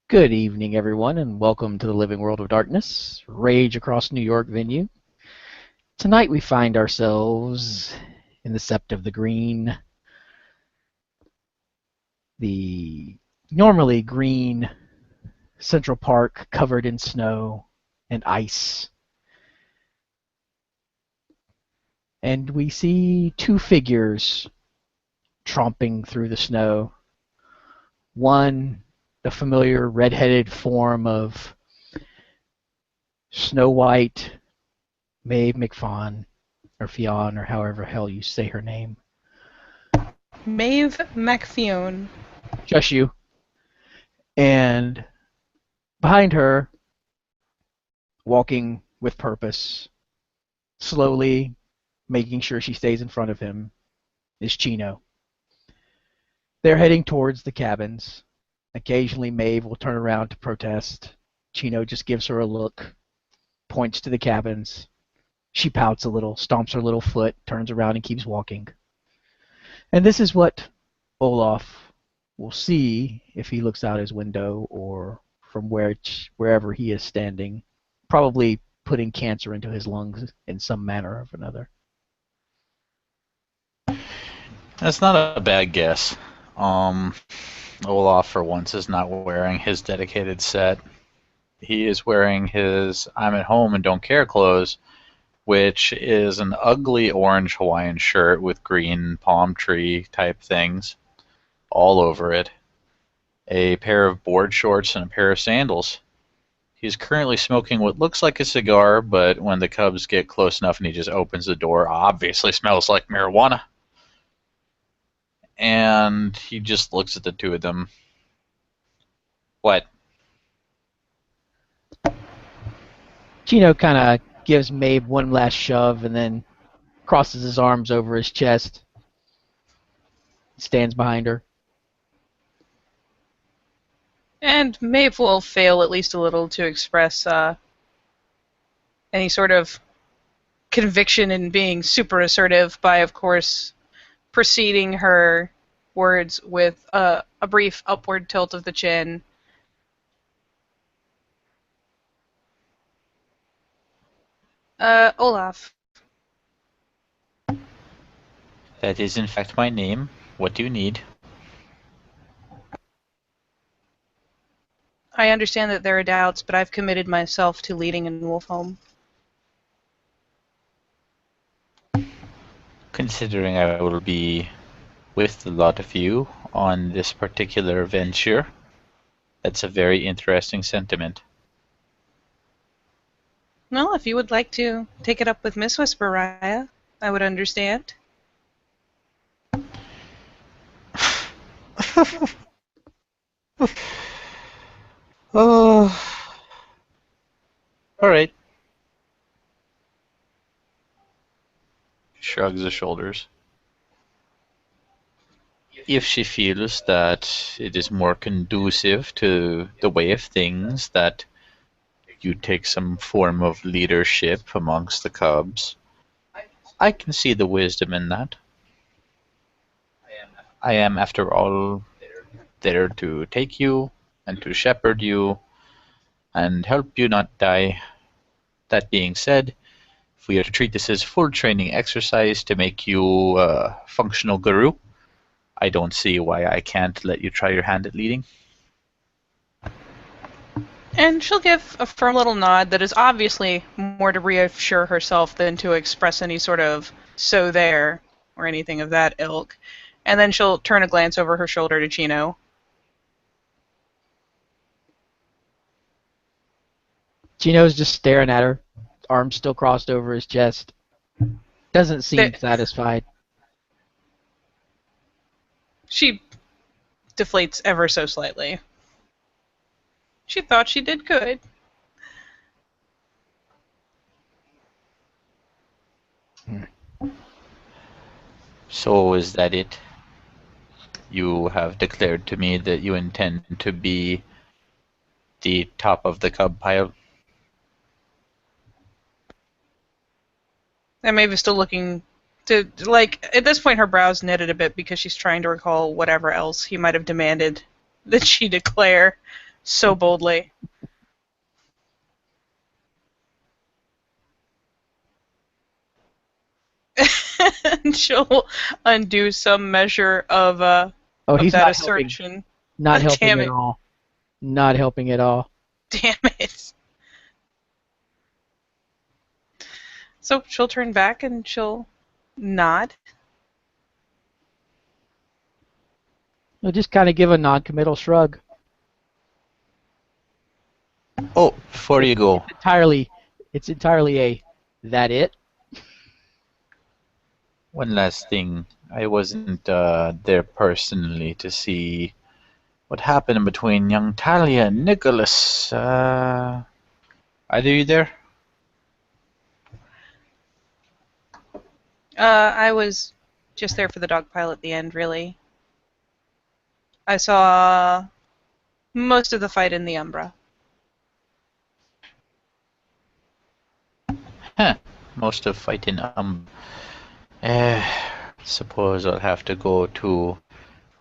Good evening, everyone, and welcome to the Living World of Darkness, Rage Across New York venue. Tonight we find ourselves in the Sept of the Green, the normally green Central Park covered in snow and ice. And we see two figures tromping through the snow. One, the familiar red-headed form of Snow White, Maeve McFawn, or Fionn, or however hell you say her name. Maeve McFionn. Just you. And behind her, walking with purpose, slowly making sure she stays in front of him, is Chino. They're heading towards the cabins. Occasionally Maeve will turn around to protest. Chino just gives her a look, points to the cabins. She pouts a little, stomps her little foot, turns around and keeps walking. And this is what Olaf will see if he looks out his window or from wherever he is standing, probably putting cancer into his lungs in some manner or another. That's not a bad guess. Olaf, for once, is not wearing his dedicated set. He is wearing his I'm at home and don't care clothes, which is an ugly orange Hawaiian shirt with green palm tree type things all over it, a pair of board shorts, and a pair of sandals. He's currently smoking what looks like a cigar, but when the Cubs get close enough and he just opens the door, obviously smells like marijuana. And he just looks at the two of them. What? Chino kind of gives Maeve one last shove and then crosses his arms over his chest, stands behind her. And Maeve will fail at least a little to express any sort of conviction in being super assertive by, of course, preceding her words with a brief upward tilt of the chin. Olaf. That is in fact my name. What do you need? I understand that there are doubts, but I've committed myself to leading in Wolfholm. Considering I will be with a lot of you on this particular venture, that's a very interesting sentiment. Well, if you would like to take it up with Miss Whisperaya, I would understand. Oh. Alright. Shrugs his shoulders. If she feels that it is more conducive to the way of things that you take some form of leadership amongst the Cubs, I can see the wisdom in that. I am, after all, there to take you and to shepherd you and help you not die. That being said, if we are to treat this as full training exercise to make you a functional guru, I don't see why I can't let you try your hand at leading. And she'll give a firm little nod that is obviously more to reassure herself than to express any sort of so there or anything of that ilk. And then she'll turn a glance over her shoulder to Chino. Chino's just staring at her, arms still crossed over his chest. Doesn't seem satisfied. She deflates ever so slightly. She thought she did good. So is that it? You have declared to me that you intend to be the top of the Cub pile? And Maeve is still looking to, like, at this point her brows knitted a bit because she's trying to recall whatever else he might have demanded that she declare so boldly. And she'll undo some measure of Oh, of he's that not helping. assertion. Not helping Damn at it. all. Not helping at all. Damn it. So she'll turn back and she'll nod. He'll just kind of give a non-committal shrug. Oh, before you go, It's entirely a that it. one last thing. I wasn't there personally to see what happened between young Talia and Nicholas. Either you there? I was just there for the dog pile at the end, really. I saw most of the fight in the Umbra. Huh. Most of fighting. Suppose I'll have to go to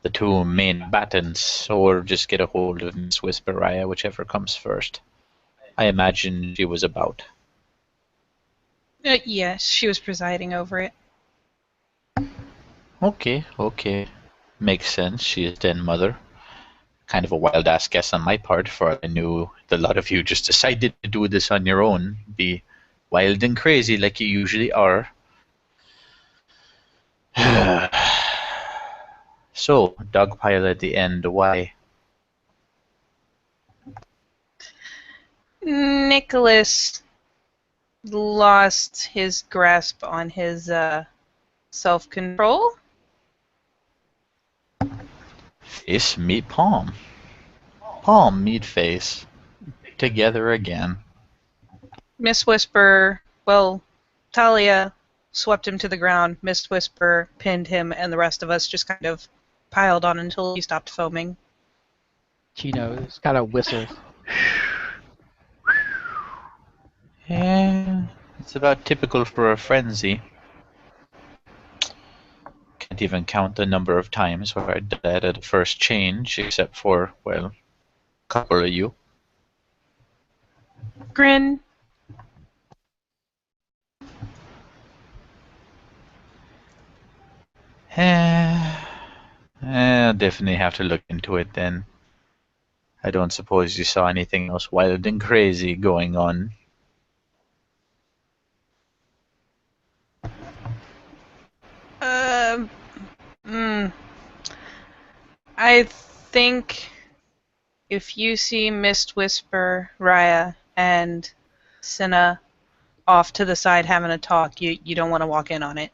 the two main battens, or just get a hold of Miss Whisperaya, whichever comes first. I imagine she was about. Yes, she was presiding over it. Okay. Makes sense. She is den mother. Kind of a wild ass guess on my part, for I knew a lot of you just decided to do this on your own. Be wild and crazy like you usually are. So, dogpile at the end, why? Nicholas lost his grasp on his self-control. Face meet palm. Palm meet face. Together again. Miss Whisper, well, Talia swept him to the ground. Miss Whisper pinned him, and the rest of us just kind of piled on until he stopped foaming. Chino just kind of whistles. Yeah, it's about typical for a frenzy. Can't even count the number of times where I died at the first change, except for, well, a couple of you. Grin. I'll definitely have to look into it then. I don't suppose you saw anything else wild and crazy going on. I think if you see Mist Whisper, Raya, and Cinna off to the side having a talk, you don't want to walk in on it.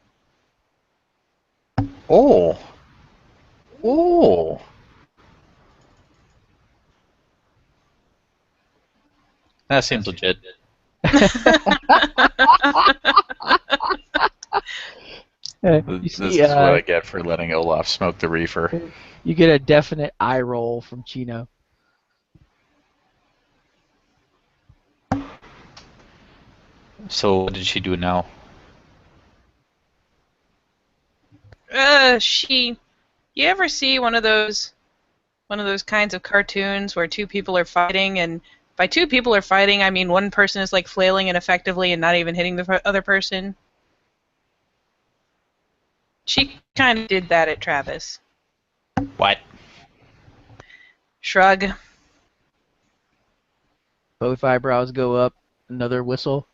Oh! That seems legit. You This see, is what I get for letting Olaf smoke the reefer. you get a definite eye roll from Chino. So what did she do now? You ever see one of those kinds of cartoons where two people are fighting, and by two people are fighting, I mean one person is like flailing ineffectively and not even hitting the other person? She kind of did that at Travis. What? Shrug. Both eyebrows go up. Another whistle.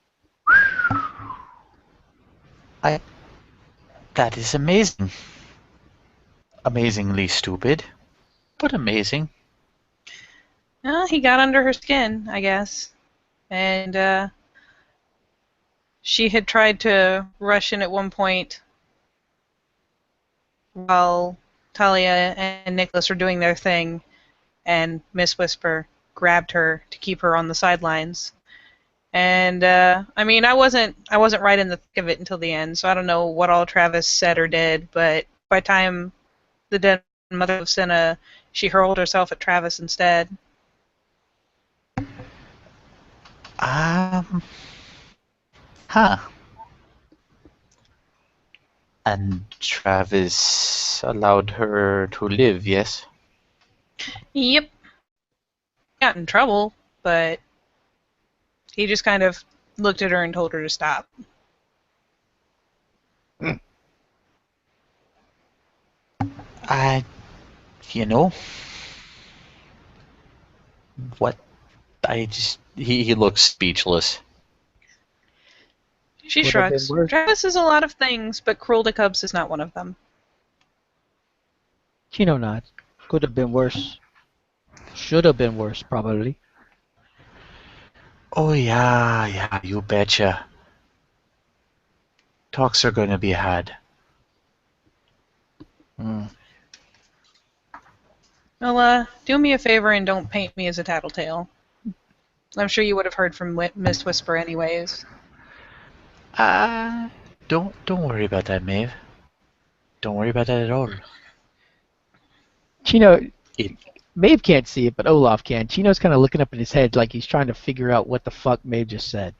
That is amazing. Amazingly stupid, but amazing. Well, he got under her skin, I guess. And she had tried to rush in at one point while Talia and Nicholas were doing their thing, and Miss Whisper grabbed her to keep her on the sidelines. And I mean, I wasn't right in the thick of it until the end, so I don't know what all Travis said or did. But by the time the dead mother of Cinna, she hurled herself at Travis instead. Huh. And Travis allowed her to live, yes? Yep. got in trouble, but he just kind of looked at her and told her to stop. I, you know, what? He looks speechless. She Could have been shrugs. worse. Travis is a lot of things, but cruel to cubs is not one of them. Chino nods. Could have been worse. Should have been worse, probably. Oh yeah, you betcha. Talks are gonna be had. Well, do me a favor and don't paint me as a tattletale. I'm sure you would have heard from Mist Whisper anyways. Don't worry about that, Maeve. Don't worry about that at all. Chino, It Maeve can't see it, but Olaf can. Chino's kind of looking up in his head like he's trying to figure out what the fuck Maeve just said.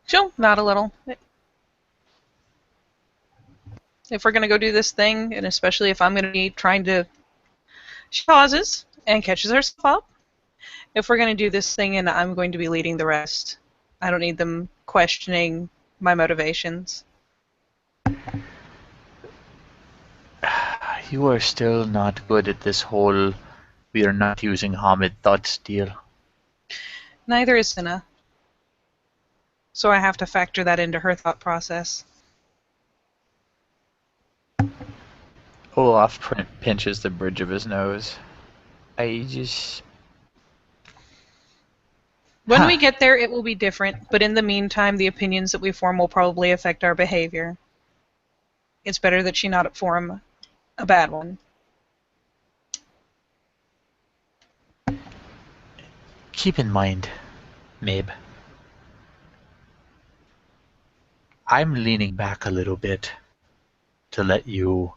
She'll nod a little. If we're going to go do this thing, and especially if I'm going to be trying to... She pauses and catches herself up. If we're going to do this thing and I'm going to be leading the rest, I don't need them questioning my motivations. You are still not good at this whole we are not using Hamid thoughts deal. Neither is Cinna. So I have to factor that into her thought process. Olaf pinches the bridge of his nose. I just... When we get there, it will be different, but in the meantime, the opinions that we form will probably affect our behavior. It's better that she not form a bad one. Keep in mind, Mabe, I'm leaning back a little bit to let you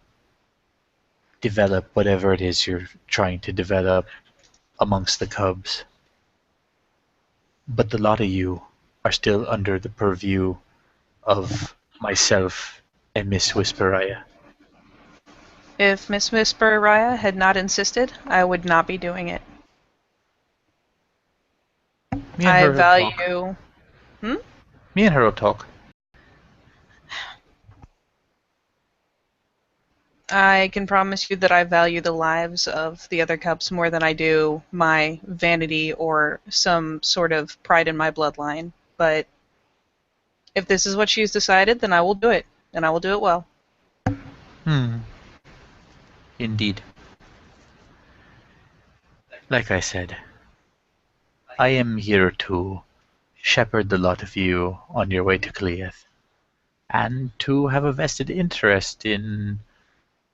develop whatever it is you're trying to develop amongst the cubs. But the lot of you are still under the purview of myself and Miss Whisperaya. If Miss Whisper Raya had not insisted, I would not be doing it. Me and I her will talk. value... Me and her will talk. I can promise you that I value the lives of the other cubs more than I do my vanity or some sort of pride in my bloodline. But if this is what she's decided, then I will do it, and I will do it well. Indeed. Like I said, I am here to shepherd the lot of you on your way to Cleath, and to have a vested interest in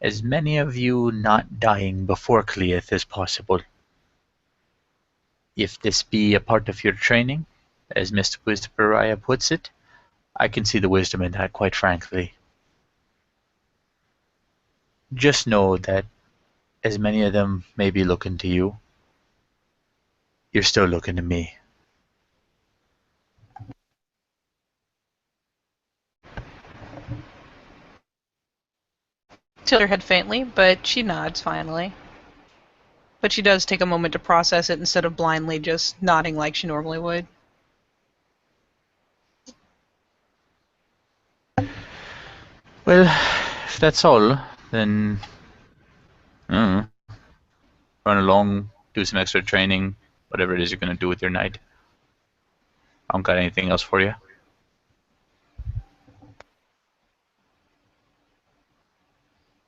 as many of you not dying before Cleath as possible. If this be a part of your training, as Mr. Whisperaya puts it, I can see the wisdom in that, quite frankly. Just know that as many of them may be looking to you, you're still looking to me. Tilts her head faintly, but she nods finally. But she does take a moment to process it instead of blindly just nodding like she normally would. Well, if that's all, then run along, do some extra training, whatever it is you're going to do with your night. I don't got anything else for you.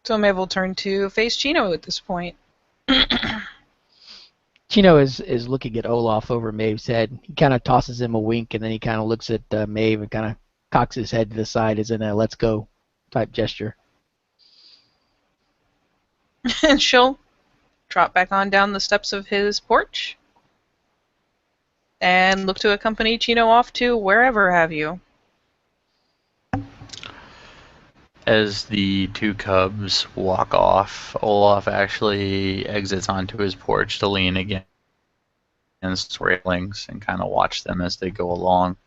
So Maeve will turn to face Chino at this point. Chino is looking at Olaf over Maeve's head. He kind of tosses him a wink, and then he kind of looks at Maeve and kind of cocks his head to the side as in a let's go type gesture. And she'll trot back on down the steps of his porch and look to accompany Chino off to wherever have you. As the two cubs walk off, Olaf actually exits onto his porch to lean against railings and kind of watch them as they go along,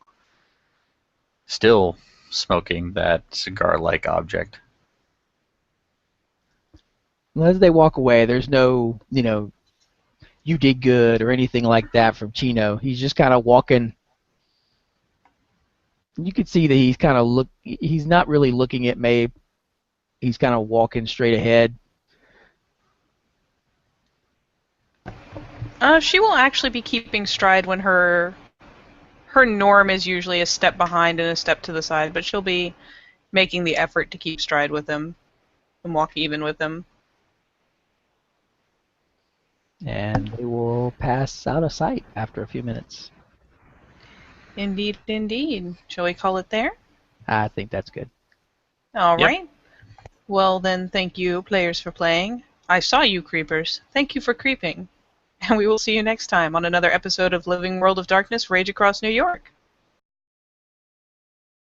still smoking that cigar-like object. as they walk away, there's no, you did good or anything like that from Chino. He's just kind of walking. You could see that he's kind of he's not really looking at Maeve. He's kind of walking straight ahead. She will actually be keeping stride when her norm is usually a step behind and a step to the side, but she'll be making the effort to keep stride with him and walk even with him. And they will pass out of sight after a few minutes. Indeed, indeed. Shall we call it there? I think that's good. All Yep. right. Well, then, thank you, players, for playing. I saw you, creepers. Thank you for creeping. And we will see you next time on another episode of Living World of Darkness Rage Across New York.